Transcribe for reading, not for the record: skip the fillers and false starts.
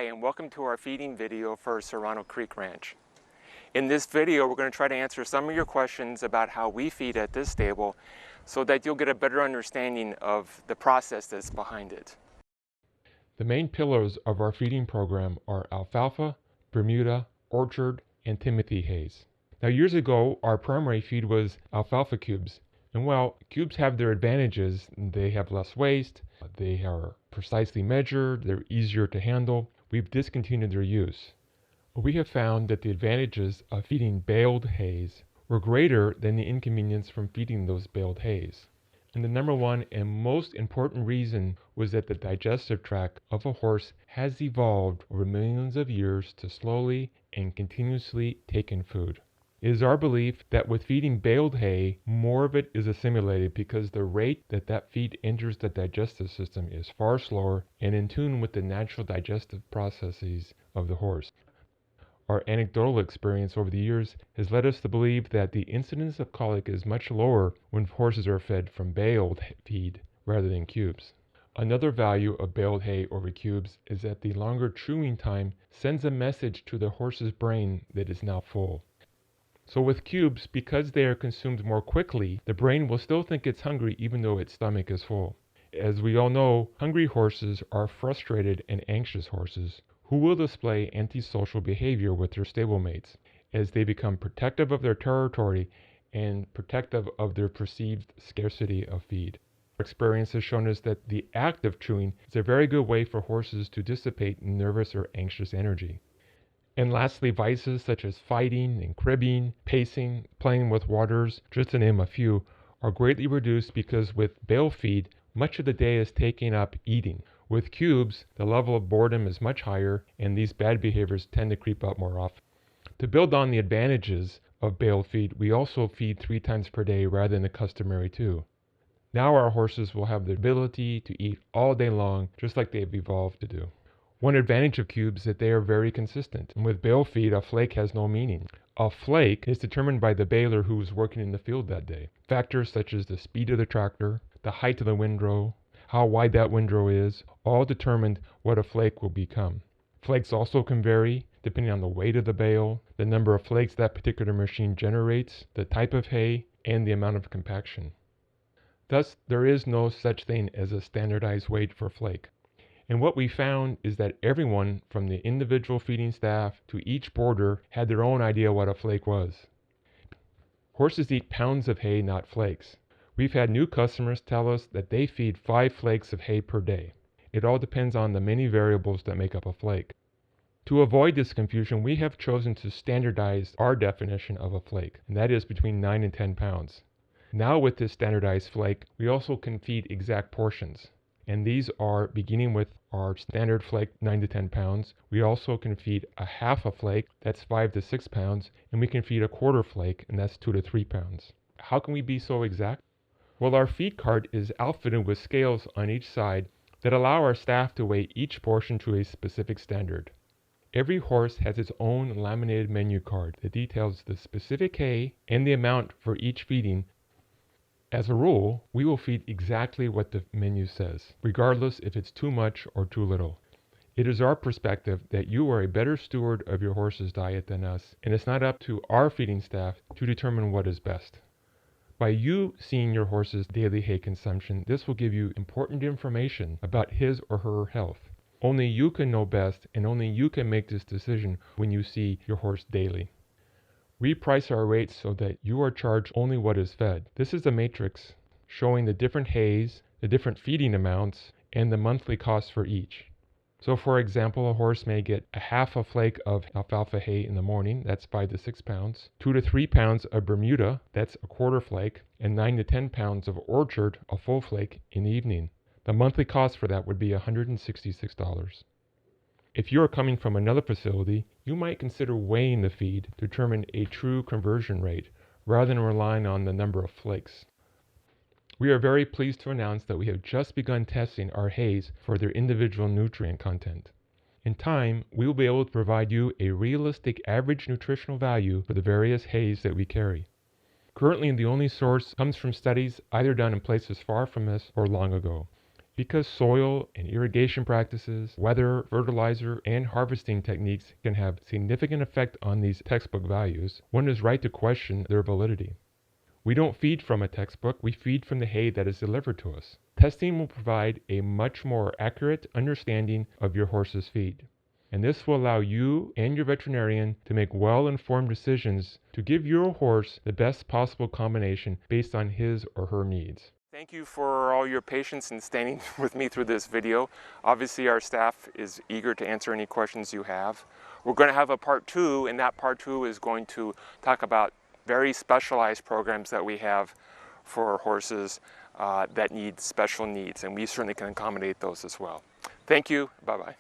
and welcome to our feeding video for Serrano Creek Ranch. In this video, we're going to try to answer some of your questions about how we feed at this stable so that you'll get a better understanding of the process that's behind it. The main pillars of our feeding program are alfalfa, Bermuda, orchard, and Timothy hays. Now, years ago, our primary feed was alfalfa cubes. And while cubes have their advantages, they have less waste, they are precisely measured, they're easier to handle, we've discontinued their use. We have found that the advantages of feeding baled hays were greater than the inconvenience from feeding those baled hays. And the number one and most important reason was that the digestive tract of a horse has evolved over millions of years to slowly and continuously take in food. It is our belief that with feeding baled hay, more of it is assimilated because the rate that that feed enters the digestive system is far slower and in tune with the natural digestive processes of the horse. Our anecdotal experience over the years has led us to believe that the incidence of colic is much lower when horses are fed from baled feed rather than cubes. Another value of baled hay over cubes is that the longer chewing time sends a message to the horse's brain that it's now full. So with cubes, because they are consumed more quickly, the brain will still think it's hungry even though its stomach is full. As we all know, hungry horses are frustrated and anxious horses who will display antisocial behavior with their stablemates as they become protective of their territory and protective of their perceived scarcity of feed. Experience has shown us that the act of chewing is a very good way for horses to dissipate nervous or anxious energy. And lastly, vices such as fighting and cribbing, pacing, playing with waters, just to name a few, are greatly reduced because with bale feed, much of the day is taken up eating. With cubes, the level of boredom is much higher, and these bad behaviors tend to creep up more often. To build on the advantages of bale feed, we also feed 3 times per day rather than the customary 2. Now our horses will have the ability to eat all day long, just like they've evolved to do. One advantage of cubes is that they are very consistent. And with bale feed, a flake has no meaning. A flake is determined by the baler who is working in the field that day. Factors such as the speed of the tractor, the height of the windrow, how wide that windrow is, all determine what a flake will become. Flakes also can vary depending on the weight of the bale, the number of flakes that particular machine generates, the type of hay, and the amount of compaction. Thus, there is no such thing as a standardized weight for flake. And what we found is that everyone, from the individual feeding staff to each boarder, had their own idea what a flake was. Horses eat pounds of hay, not flakes. We've had new customers tell us that they feed 5 flakes of hay per day. It all depends on the many variables that make up a flake. To avoid this confusion, we have chosen to standardize our definition of a flake, and that is between 9 and 10 pounds. Now with this standardized flake, we also can feed exact portions. And these are beginning with our standard flake, 9 to 10 pounds. We also can feed a half a flake, that's 5 to 6 pounds, and we can feed a quarter flake, and that's 2 to 3 pounds. How can we be so exact? Well, our feed cart is outfitted with scales on each side that allow our staff to weigh each portion to a specific standard. Every horse has its own laminated menu card that details the specific hay and the amount for each feeding. As a rule, we will feed exactly what the menu says, regardless if it's too much or too little. It is our perspective that you are a better steward of your horse's diet than us, and it's not up to our feeding staff to determine what is best. By you seeing your horse's daily hay consumption, this will give you important information about his or her health. Only you can know best, and only you can make this decision when you see your horse daily. We price our rates so that you are charged only what is fed. This is a matrix showing the different hays, the different feeding amounts, and the monthly cost for each. So for example, a horse may get a half a flake of alfalfa hay in the morning, that's 5 to 6 pounds, 2 to 3 pounds of Bermuda, that's a quarter flake, and 9 to 10 pounds of orchard, a full flake, in the evening. The monthly cost for that would be $166. If you are coming from another facility, you might consider weighing the feed to determine a true conversion rate, rather than relying on the number of flakes. We are very pleased to announce that we have just begun testing our hays for their individual nutrient content. In time, we will be able to provide you a realistic average nutritional value for the various hays that we carry. Currently, the only source comes from studies either done in places far from us or long ago. Because soil and irrigation practices, weather, fertilizer, and harvesting techniques can have significant effect on these textbook values, one is right to question their validity. We don't feed from a textbook, we feed from the hay that is delivered to us. Testing will provide a much more accurate understanding of your horse's feed. And this will allow you and your veterinarian to make well-informed decisions to give your horse the best possible combination based on his or her needs. Thank you for all your patience in staying with me through this video. Obviously, our staff is eager to answer any questions you have. We're going to have a part 2, and that part 2 is going to talk about very specialized programs that we have for horses that need special needs, and we certainly can accommodate those as well. Thank you. Bye-bye.